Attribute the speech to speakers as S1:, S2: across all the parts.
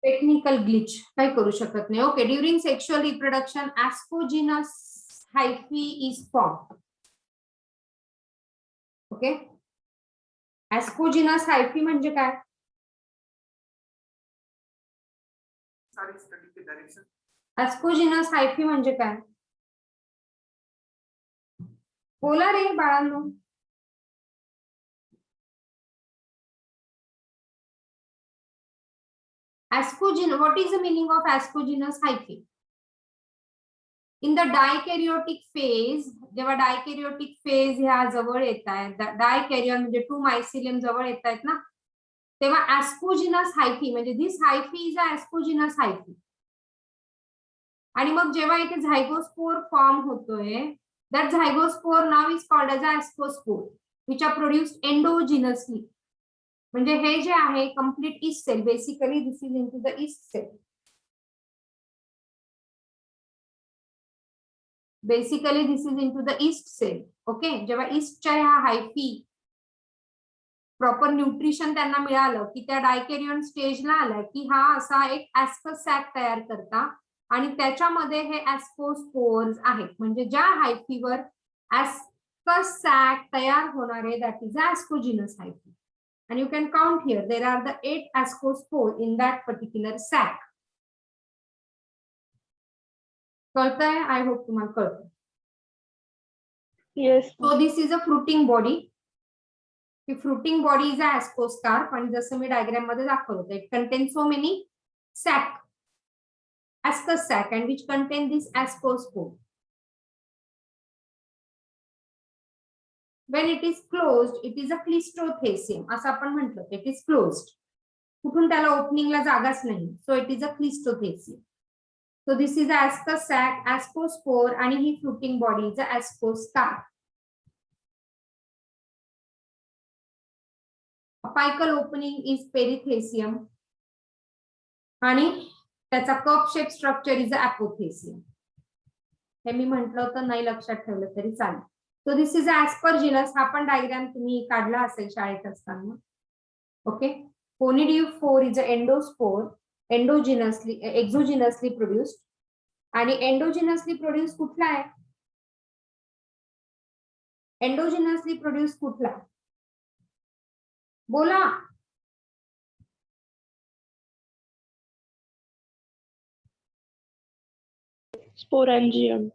S1: Technical glitch काही करू शकत नाही. Okay. During sexual reproduction ascogenous hyphae is form. Okay. Ascogenous hyphae म्हणजे काय? ऍस्कोजिनस हायफी म्हणजे काय? बोला रे बाळांनो. What is the meaning of ascogenous hyphae? In the dikaryotic phase, जेव्हा dikaryotic phase ह्या जवळ येत आहेत, डायकॅरियन म्हणजे 2 मायसिलियम जवळ येत आहेत ना, तेव्हा ascogenous hyphae म्हणजे this hyphae is a ascogenous hyphae. आणि मग जेव्हा इथे झायगोस्पोर फॉर्म होतोय, that zygospore now is called as a ascospore which are produced endogenously. म्हणजे हे जे आहे complete yeast cell, basically this is into the yeast cell. Basically this is into the yeast cell. Okay. जेव्हा ईस्टच्या ह्या हायफी proper nutrition त्यांना मिळालं की त्या डायकॅरियन स्टेजला आला की हा असा एक ऍस्कस सॅक तयार करता आणि त्याच्यामध्ये हे ऍस्कोस्पोर्स आहेत. म्हणजे ज्या हायफीवर ऍस्कस सॅक तयार होणारे that is ascogenous hyphae. And you can count here. There are the 8 ascospores in that particular sac. कळतंय? I hope तुम्हाला कळतं.
S2: Yes.
S1: So this is a fruiting body. The fruiting body is a ascocarp आणि जसं मी diagram मध्ये दाखवलं होतं, it contains so many sac, ascus sac, and which contain this ascospore. When it is closed, it is a clistothecium. असं आपण म्हटलं, it is closed. कुठून त्याला ओपनिंगला जागाच नाही. So it is a clistothecium. So this is a ascus sac, ascospore, आणि ही fruiting body is a ascocarp. Apical opening is perithecium आणि त्याचा कप शेप स्ट्रक्चर इज अपोथेसियम. हे मी म्हटलं होतं, नाही लक्षात ठेवलं तरी चालेल. So this is aspergillus. हा पण डायग्राम तुम्ही काढला असेल शाळेत असताना. Okay. Conidiophore is a endospore, exogenously produced. आणि एंडोजिनसली प्रोड्यूस कुठला आहे? एंडोजिनसली प्रोड्यूस कुठला? बोला.
S2: Sporangium.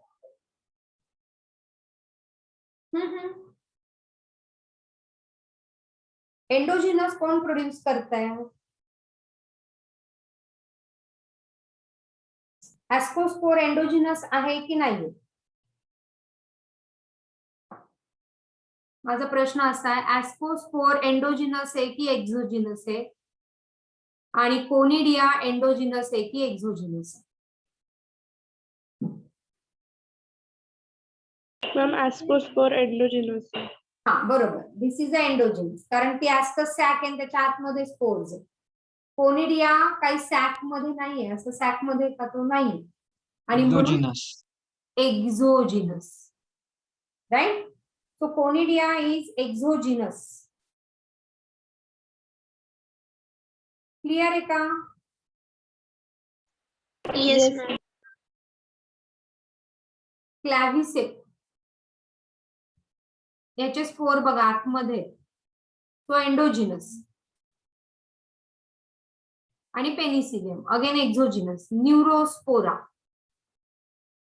S1: एंडोजिनस कौन प्रोड्यूस करता है? एस्कोस्पोर एंडोजिनस आहे की नाही? माझा प्रश्न असा आहे, एस्कोस्पोर एंडोजिनस आहे की एक्झोजिनस आहे? आणि कोनिडिया एंडोजिनस आहे की एक्झोजिनस आहे?
S2: Ma'am ascospore endogenous.
S1: हा बरोबर. दिस इज अ एंडोजिनस, कारण ती ऍस्कस सॅक आहे त्याच्या आतमध्ये स्पोर्स आहे. कोनिडिया काही सॅक मध्ये नाहीये, असं सॅक मध्ये का तो नाही. आणि exogenous, right. So conidia is exogenous. Clear आहे का?
S2: Yes, ma'am.
S1: क्लॅव्हिसेप याचे स्पोर बघा आतमध्ये, तो एंडोजिनस. आणि penicillium again exogenous. Neurospora,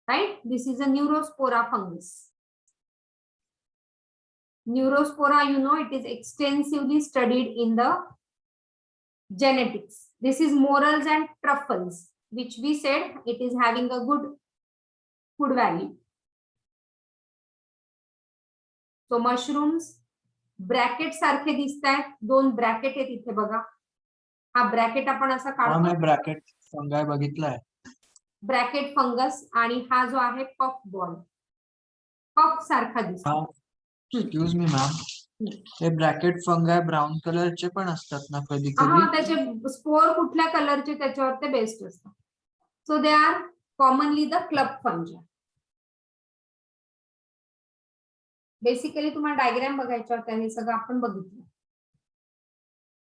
S1: right. This is a neurospora fungus. Neurospora, you know, it is extensively studied in the genetics. This is morels and truffles, which we said it is having a good food value. So mushrooms, bracket सारखे दिसतात, 2 bracket आहेत इथे बघा. हा bracket आपण असा काढतो.
S3: Bracket फंगाय बघितलाय.
S1: Bracket fungus. आणि हा जो आहे पफ बॉल, पफ सारखा दिसतो.
S3: एक्सक्यूज मी मॅम, हे ब्रॅकेट फंगाय ब्राऊन कलरचे पण असतात ना कधी
S1: हा,
S3: कधी?
S1: त्याचे स्पोर कुठल्या कलरचे त्याच्यावर ते बेस्ट असतात. So they are commonly the club fungi. Basically तुम्हाला डायग्राम बघायचा होता, हे सगळं आपण बघितलं.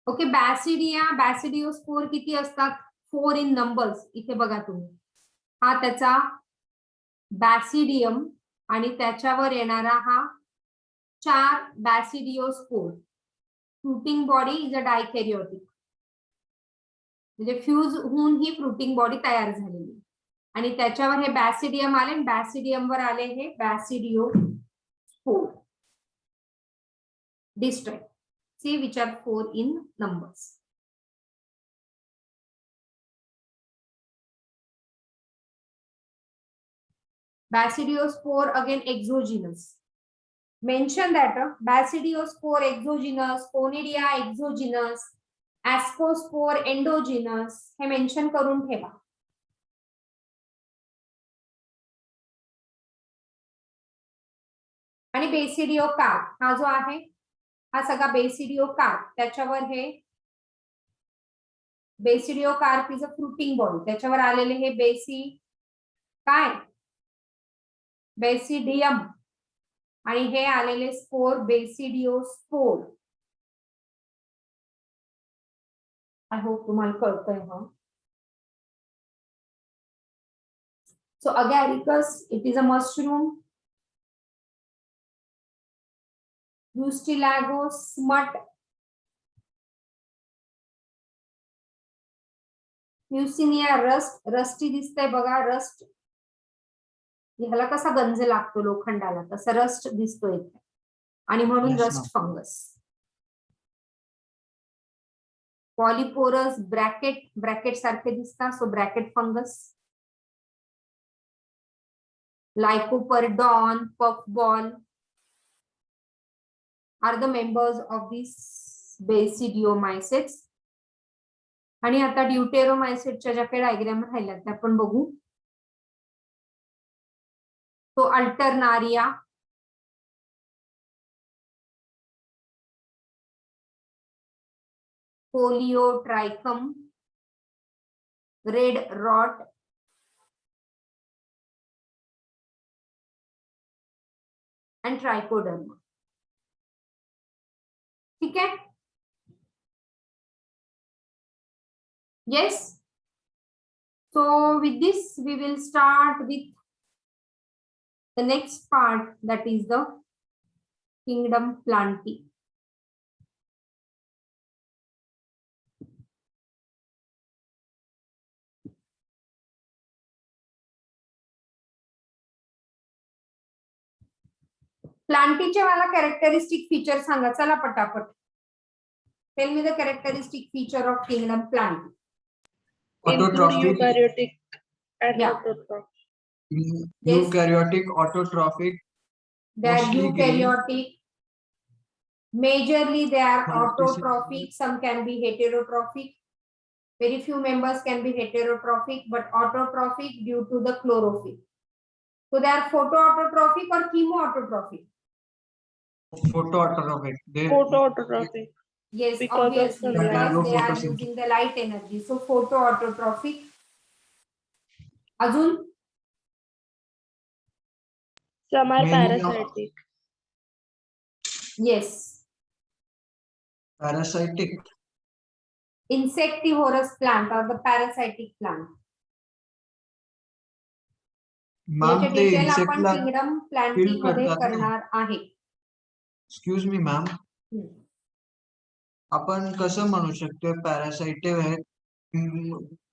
S1: ओके. बॅसिडिया, बॅसिडिओस्पोर किती असतात? 4 इन नंबर्स. इथे बघा तुम्ही, हा त्याचा बॅसिडियम आणि त्याच्यावर येणारा हा 4 बॅसिडियोस्पोर. फ्रुटिंग बॉडी इज अ डायकॅरियोटिक, म्हणजे फ्यूज होऊन ही फ्रुटिंग बॉडी तयार झालेली आणि त्याच्यावर हे बॅसिडियम आले, बॅसिडियम वर आले हे basidiospore distract. See which are 4 in numbers. Basidiospore again exogenous. Mention that Basidiospore exogenous, Conidia exogenous, Ascospore endogenous. Hey mention करून ठेवा. आणि बेसिडियोकार्प हा जो आहे हा सगळा बेसिडियोकार्प, त्याच्यावर हे basidiocarp is a fruiting body, त्याच्यावर आलेले हे काय बेसिडियम आणि हे आलेले स्पोर बेसिडियोस्पोर. आय होप तुम्हाला कळतंय. So agaricus it is a mushroom. Mustilago smut. Mucinia rust. Rusty दिसतंय बघा, रस्ट. ह्याला कसा गंज लागतो लोखंडाला, तसा रस्ट दिसतोय आणि म्हणून
S3: Yes,
S1: rust fungus. Polyporus bracket, bracket सारखे दिसतात, so bracket fungus. Lycoperdon, puffball are the members of these basidiomycetes. आणि आता ड्यूटेरोमायसिटच्या ज्या काही डायग्राम राहिल्या त्या आपण बघू. तो alternaria, पोलियोट्राइकम, red rot, and trichoderma. ठीक है. Yes. So with this we will start with the next part, that is the kingdom Plantae. प्लांटीचे मला कॅरेक्टरिस्टिक फीचर सांगा, चला पटापट. Tell me the characteristic feature of kingdom plantae.
S3: Autotrophic,
S2: Eukaryotic and
S1: Yeah.
S2: autotrophic.
S3: eukaryotic, autotrophic,
S1: They are
S3: mostly green.
S1: eukaryotic. Majorly they are
S3: Multicellular.
S1: autotrophic. Some can be heterotrophic. Very few members can be heterotrophic, but autotrophic due to the chlorophyll. So they are photoautotrophic or chemoautotrophic.
S3: Photoautotrophic.
S2: Photoautotrophic.
S1: Yes,
S2: Because of
S1: obviously,
S2: sunlight.
S1: because they are
S3: Photosynthesis.
S1: using the light energy. So photoautotrophic. Ajun,
S2: Some are
S3: Many of-
S2: parasitic.
S1: yes.
S3: Parasitic.
S1: Insectivorous plant or the parasitic plant.
S3: Ma'am
S1: याचे
S3: ते
S1: detail
S3: insect
S1: आपण
S3: ला
S1: kingdom Plantae
S3: kill
S1: मध्ये
S3: करतात ना.
S1: करणार आहे.
S3: Excuse me ma'am, आपण कसं म्हणू शकतो पॅरासाइटिव्ह आहे,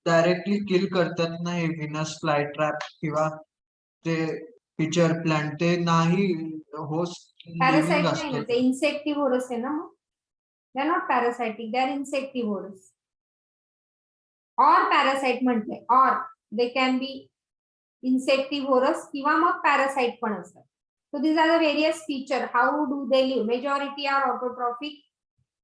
S3: डायरेक्टली किल करतात ना हे विनस फ्लाय ट्रॅप किंवा ते पिचर प्लांट, ते नाही होस्ट
S1: पॅरासाइट
S3: लिव्हिंग
S1: नाही ना,
S3: असते.
S1: ते इन्सेक्टिव्होरस आहे ना. मग they are not parasitic, they are insectivorous. और पॅरासाइट म्हटले, और दे कॅन बी इन्सेक्टिव्होरस किंवा मग पॅरासाइट पण असतात. So these are the various feature. How do they live? Majority are autotrophic.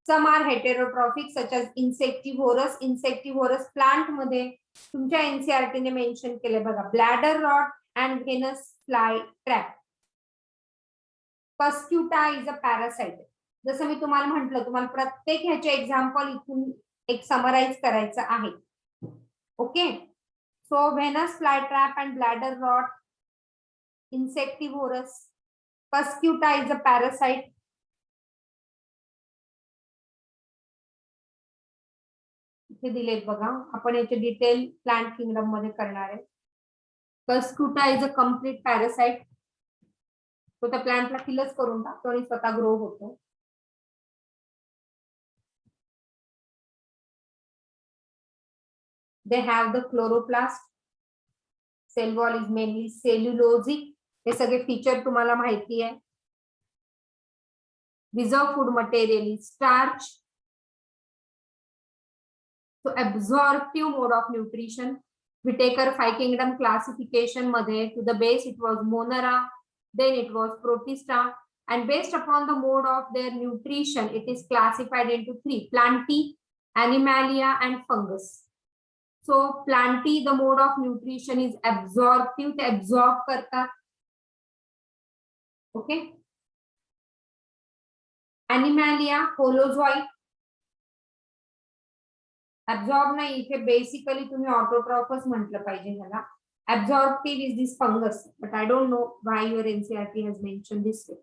S1: Some are heterotrophic, such as insectivorous. Insectivorous plant मध्ये तुमच्या NCERT ने mention केले बघा, bladder rot and venous fly trap. Cuscuta is a parasite. जसं मी तुम्हाला म्हटलं, तुम्हाला प्रत्येक ह्याचे एक्झाम्पल इथून एक समराइज करायचं आहे. Okay. So venous fly trap and bladder rot, insectivorous. Cuscuta is a parasite. इथे दिलेत बघा. आपण याचे डिटेल प्लांट किंगडम मध्ये करणार आहे. Cuscuta is a complete parasite. तो त्या प्लांटला किलच करून टाकतो आणि स्वतः ग्रो होतो. They have the chloroplast. Cell wall is mainly cellulosic. हे सगळे फीचर तुम्हाला माहिती आहे. Reserve food material is starch. So absorptive mode of nutrition. We take our 5 kingdom classification मध्ये to the base it was Monera, then it was Protista, and based upon the mode of their nutrition it is classified into 3: Plantae, Animalia, and Fungus. So Plantae, the mode of nutrition is absorptive. ते absorb करतात. Okay. Animalia, holozoic. Absorb नाही, इथे basically तुम्ही ऑटोट्रॉफस म्हटलं पाहिजे ह्याला. Absorptive is this fungus, but I don't know why your NCERT has mentioned this way.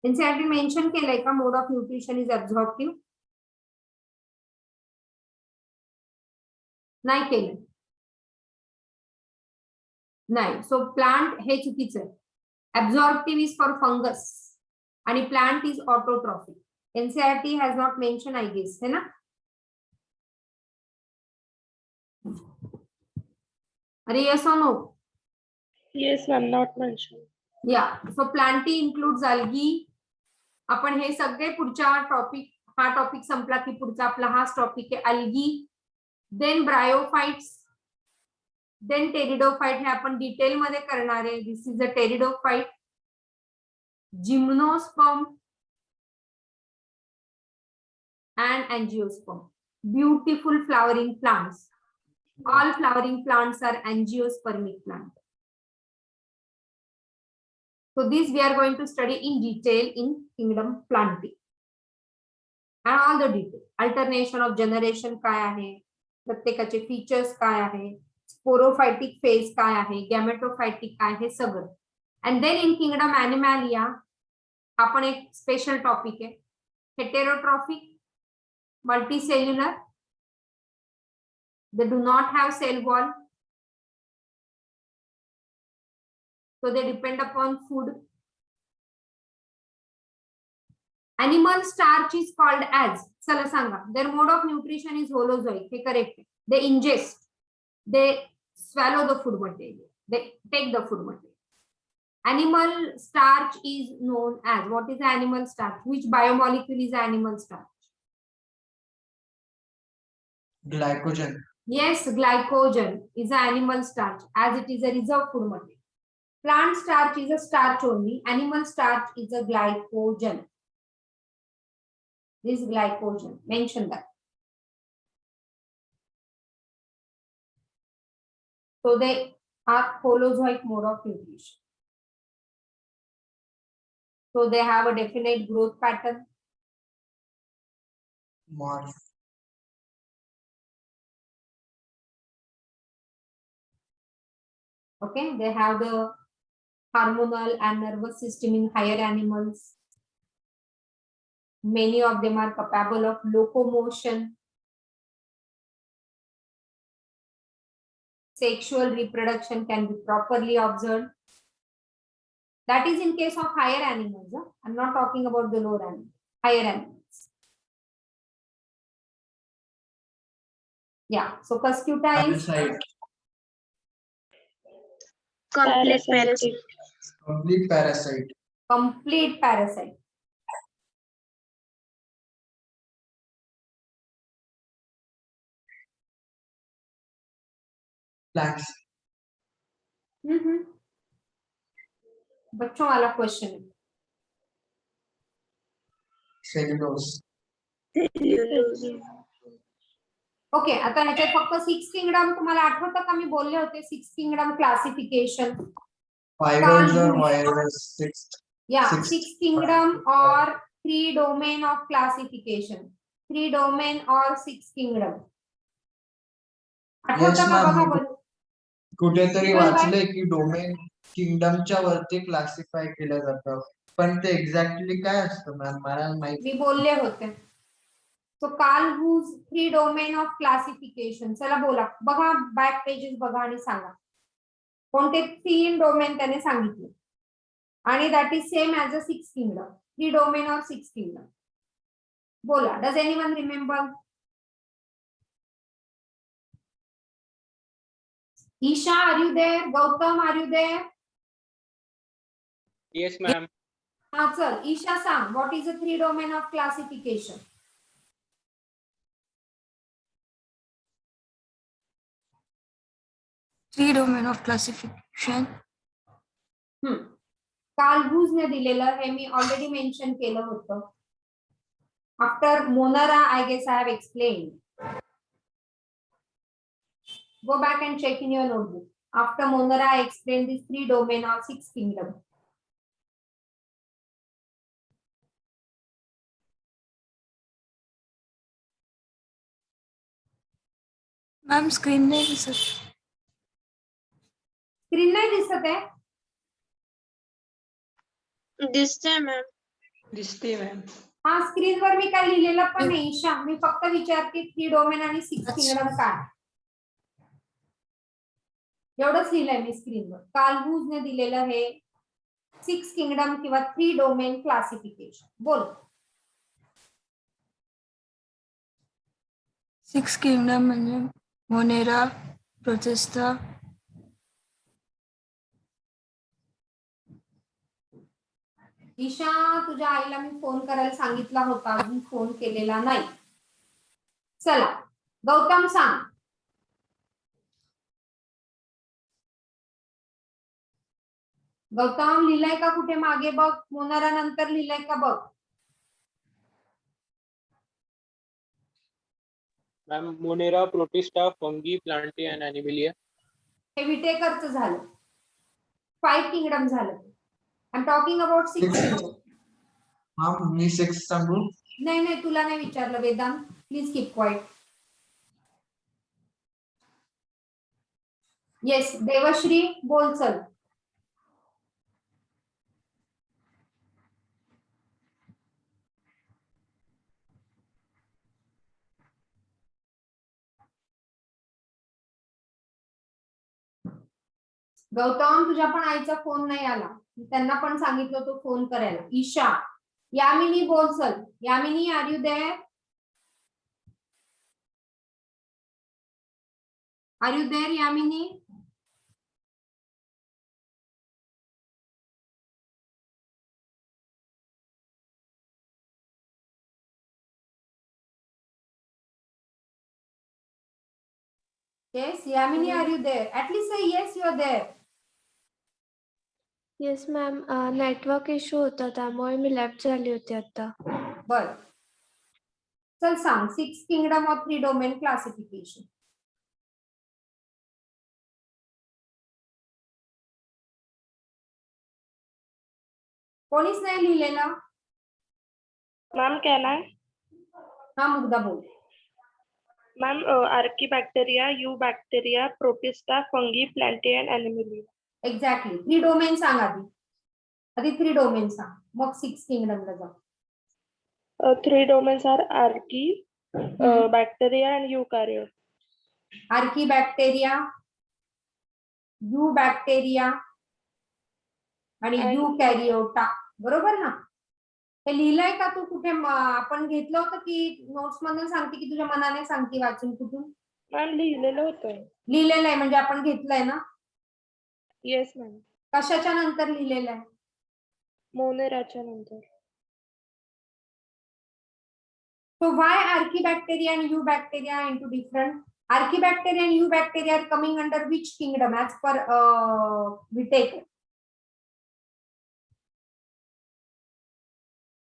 S1: NCERT mention केलंय का mode of nutrition is absorptive? नाही केलं. नाही. सो प्लांट हे चुकीचं आहे. Absorptive is for fungus आणि plant is autotrophic. NCERT has not mentioned, I guess, है ना? अरे yes or no?
S2: Yes, ma'am, not mentioned.
S1: Yeah. So Plantae includes algae. आपण हे सगळे पुढच्या टॉपिक, हा टॉपिक संपला की पुढचा आपला हाच टॉपिक आहे algae. Then bryophytes. Then pteridophyte. हे आपण डिटेल मध्ये करणार आहे. This is a pteridophyte. Gymnosperm and angiosperm. Beautiful flowering plants. All flowering plants are angiospermic plant. So this we are going to study in detail in kingdom Plantae. And all the detail. Alternation of generation काय आहे, प्रत्येकाचे features काय आहे, स्पोरोफायटिक phase काय आहे, गॅमेटोफायटिक काय आहे, सगळं. And then in kingdom Animalia आपण एक स्पेशल टॉपिक आहे, heterotrophic, multicellular. They do not have cell wall. So they depend upon food. Animal starch is called as, चला सांगा, their mode of nutrition is holozoic. Hey correct. They ingest, they swallow the food material, they take the food material. Animal starch is known as, what is the animal starch? Which biomolecule is animal starch?
S3: Glycogen.
S1: Yes, glycogen is an animal starch as it is a reserve food material. Plant starch is a starch only. Animal starch is a glycogen. This glycogen, mention that. So they are holozoic mode of nutrition. So they have a definite growth pattern.
S3: Morph.
S1: Okay, they have the hormonal and nervous system in higher animals. Many of them are capable of locomotion, sexual reproduction can be properly observed. That is in case of higher animals. I'm not talking about the lower animals, higher animals. Yeah, so Cuscuta is
S3: Parasite.
S2: Complete parasite.
S3: Complete parasite.
S1: complete parasite.
S3: Plants.
S1: बच्चों वाला question है.
S3: Cellulose.
S1: Okay, आता ह्याच्यात फक्त 6 kingdom तुम्हाला आठवतं का मी बोलले होते 6 kingdom classification.
S3: Fibers or virus. Sixth.
S1: Yeah,
S3: Sixth.
S1: 6 kingdom or 3 domain of classification. 3 domain or 6 kingdom.
S3: Yes,
S1: आठवतं का
S3: ma'am.
S1: बघा बरं.
S3: कुठेतरी
S1: Well,
S3: वाचलंय की डोमेन किंगडमच्या वरती क्लासिफाय केलं जातं, पण ते एक्झॅक्टली काय असतं मॅम मला माहिती.
S1: मी बोलले होते. So Carl Woese 3 domain of classification. चला बोला, बघा बॅक पेजेस बघा आणि सांगा कोणते 3 डोमेन त्याने सांगितले. आणि that is same as a 6 kingdom. 3 domain of 6 kingdom. बोला, does anyone remember? Isha, are you there? Gautam, are you there?
S4: Yes, ma'am.
S1: Sir, Isha sang, what is the 3 domain of classification?
S5: Three domain of classification.
S1: Carl Woese ने दिलेलं हे मी already mention केलं होतं. After monera I guess I have explain. Go back and check in your notebook. After Monera, I explained these 3 domain of 6 kingdom.
S5: Ma'am, screen नाही दिसत.
S1: Screen नाही दिसत आहे?
S2: दिसते मॅम.
S4: दिसते मॅम.
S1: हा, स्क्रीनवर मी काय लिहिलेलं पण नाही ईशा. मी फक्त विचारते 3 डोमेन आणि 6 किंगडम काय. एवढंच लिहिलंय मी स्क्रीनवर. कार्ल वूज ने दिलेलं हे 6 किंगडम किंवा 3 डोमेन क्लासिफिकेशन. बोल.
S5: 6 kingdom म्हणजे मोनेरा, प्रोचेस्टा,
S1: ईशा, तुझ्या आईला मी फोन करायला सांगितला होता, अजून फोन केलेला नाही. चला, गौतम सांग. गौतम, लिहिलंय का कुठे मागे बघ. मोनारा नंतर लिहिलंय का बघ.
S4: Ma'am, monera, protista, fungi, plantae and animalia.
S1: हे विटेकरचं झालं. 5 किंगडम झालं. I am talking about 6 kingdom.
S3: हा, मी 6 सांगू.
S1: नाही नाही, तुला नाही विचारलं Vedant. Please keep quiet. Yes, Devashree बोल. चल. गौतम, तुझ्या पण आईचा फोन नाही आला. त्यांना पण सांगितलं तो फोन करायला. ईशा, यामिनी बोल. चल Yamini, are you there? Are you there Yamini? Yes, Yamini, are you there? At least say yes, you are there.
S2: Yes ma'am. Network issue होता त्यामुळे मी लेफ्ट झाली होती आता.
S1: बर. चल सांग, 6 किंगडम ऑफ 3 डोमेन क्लासिफिकेशन. कोणीच नाही लिहिलेलं?
S2: Ma'am can I?
S1: हा, मुग्धा बोल.
S2: Ma'am, archaebacteria, eubacteria, protista, fungi, plantae and animalia.
S1: Exactly. 3 domain सांग आधी 3 डोमेन सांग, मग 6 किंगडमला जाऊ.
S2: 3 domains are archaea, bacteria and eukaryote.
S1: Archaebacteria, eubacteria आणि
S2: आणि-
S1: युकॅरियोटा. बरोबर ना? हे लिहिलंय का तू कुठे? आपण घेतलं होतं की नोट्स मधून सांगते की तुझ्या मनाने सांगते वाचून कुठून?
S2: मॅम लिहिलेलं होतं.
S1: लिहिलेलं आहे म्हणजे आपण घेतलंय ना?
S2: Yes ma'am.
S1: कशाच्या नंतर लिहिलेलं आहे?
S2: मोनेराच्या नंतर.
S1: So why Archaebacteria and Eubacteria are into different? Archaebacteria and Eubacteria are coming under which kingdom as per Whitaker?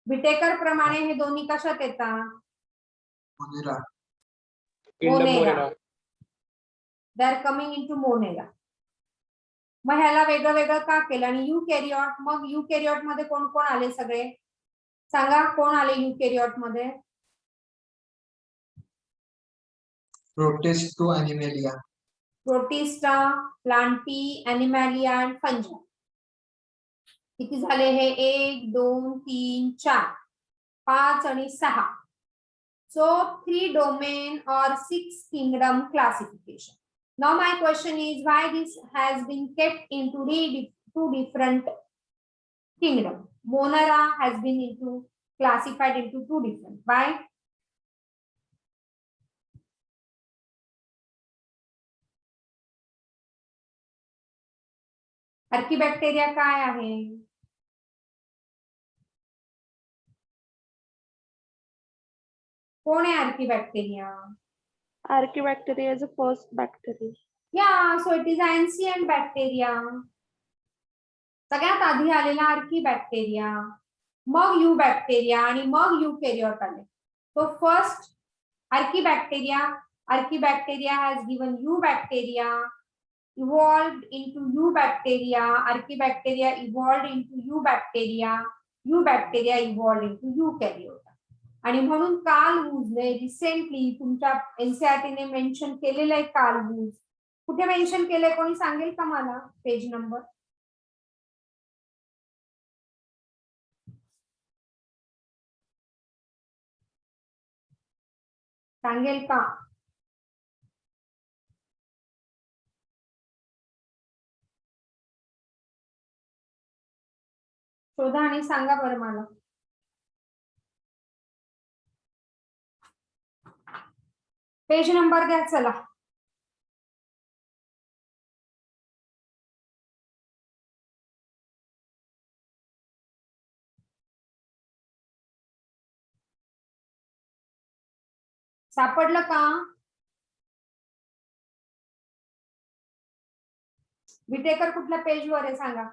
S1: Whitaker प्रमाणे हे दोन्ही कशात येतात?
S3: Monera.
S4: Kingdom
S1: Monera.
S4: Monera.
S1: They are coming into Monera. मग ह्याला वेगळं वेगळं का केलं? आणि युकॅरियोट, मग युकॅरियोट मध्ये कोण कोण आले सगळे? सांगा, कोण आले युकॅरियोट मध्ये?
S3: Protist to animalia.
S1: Protista, plantae, animalia आणि फंजी. किती झाले हे? 1 2 3 4 5 आणि 6. So 3 domain or 6 kingdom classification. Now my question is why this has been kept into two different kingdom. Monera has been classified into two different. Why? Archaebacteria काय आहे? कोण आहे archaebacteria?
S2: Archaebacteria is the first bacteria.
S1: Yeah, so it is ancient bacteria. सगळ्यात आधी आलेला archaebacteria, मग युबॅक्टेरिया आणि मग युकॅरियोट आले. So first archibacteria has given eubacteria, evolved into eubacteria, archibacteria evolved into eubacteria, eubacteria evolved into eukaryote. आणि म्हणून कार्ल वूजने रिसेंटली तुमच्या एनसीईआरटीने mention केलेलं आहे. कार्ल वूज कुठे मेन्शन केलंय कोणी सांगेल का मला? पेज नंबर सांगेल का? शोधा आणि सांगा बरं मला. पेज नंबर द्या चला. सापडलं का? विटेकर कुठल्या पेजवर आहे सांगा.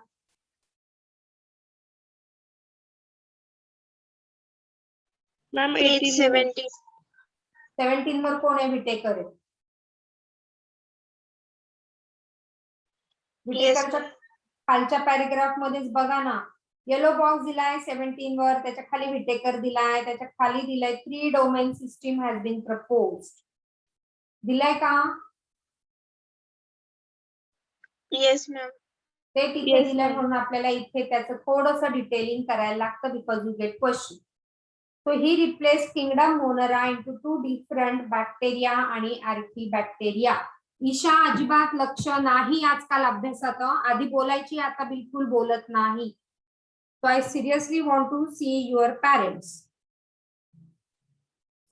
S2: Ma'am,
S6: Page
S2: 18.
S1: 17 वर कोण आहे? विटेकर आहे. विटेकरच्या खालच्या पॅरेग्राफ मध्येच बघा ना, येलो बॉक्स दिलाय 17 वर, त्याच्या खाली विटेकर दिलाय, त्याच्या खाली दिलाय 3 domain system has been proposed. दिलाय का?
S6: Yes, ma'am.
S1: ते तिथे दिलंय म्हणून आपल्याला इथे त्याचं थोडंसं डिटेलिंग करायला लागतं because you get question. So he replaced kingdom Monera into 2 different bacteria आणि आर्किबॅक्टेरिया. ईशा अजिबात लक्ष नाही आजकाल अभ्यासात. आधी बोलायची, आता बिलकुल बोलत नाही. So I seriously want to see your parents.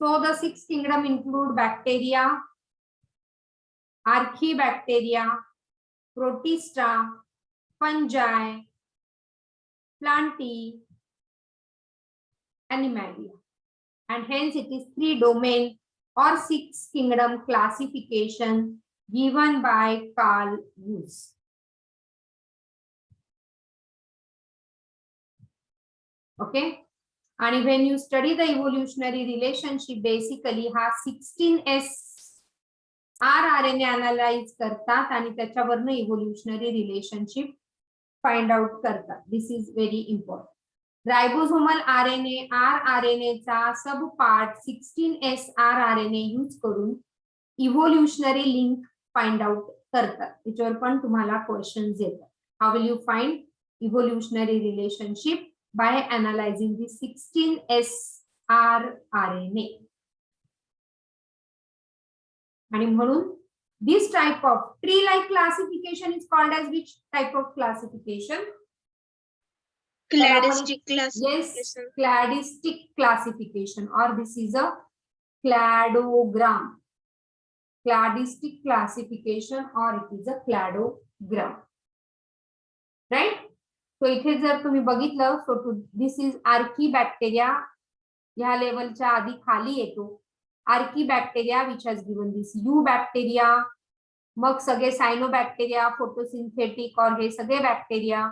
S1: So the 6 kingdom include bacteria, archibacteria, protista, fungi, plantae, Animalia, and hence it is 3 domain or 6 kingdom classification given by Carl Woese. Okay, and when you study the evolutionary relationship, basically हा 16S rRNA analyze करतात आणि त्याच्यावरनं evolutionary relationship find out करतात. This is very important. Ribosomal RNA rRNA चा sub part 16S rRNA use करून evolutionary link find out करतात. त्याच्यावर पण तुम्हाला क्वेश्चन्स येतात. How will you find evolutionary relationship? By analysing the 16S rRNA. आणि म्हणून this type of tree like classification is called as which type of classification?
S6: Cladistic classification.
S1: Yes, cladistic classification, or this is a cladogram. Cladistic classification, or it is a cladogram. Right? So इथे जर तुम्ही बघितलं, so this is archibacteria. या लेवलच्या आधी खाली येतो archibacteria which has given this eubacteria. मग सगळे cyanobacteria, photosynthetic और हे सगळे बॅक्टेरिया,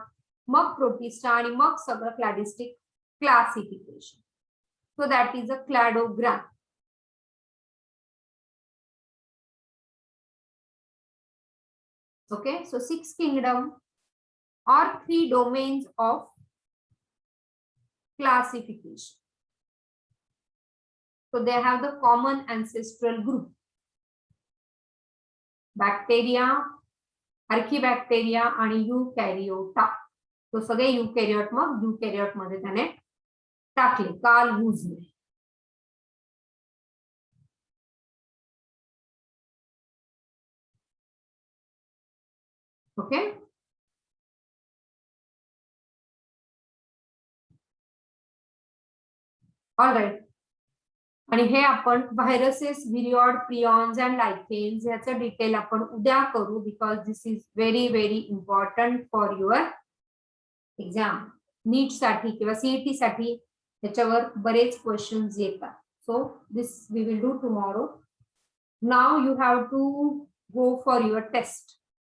S1: मग प्रोटिस्टा आणि मग सगळं cladistic classification. So that is a cladogram. Okay, so 6 kingdom or 3 domains of classification. So they have the common ancestral group. Bacteria, archibacteria आणि eukaryota. तो सगळे युकॅरियोट मग युकॅरियोट मध्ये त्याने टाकले कार्ल वूजने. ओके. All right. आणि हे आपण viruses, viroid, prions and lichens याचं डिटेल आपण उद्या करू, because this is very very important for your exam. NEET साठी किंवा सीईटी साठी त्याच्यावर बरेच क्वेश्चन्स येतात. So this we will do tomorrow. Now you have to go for your test.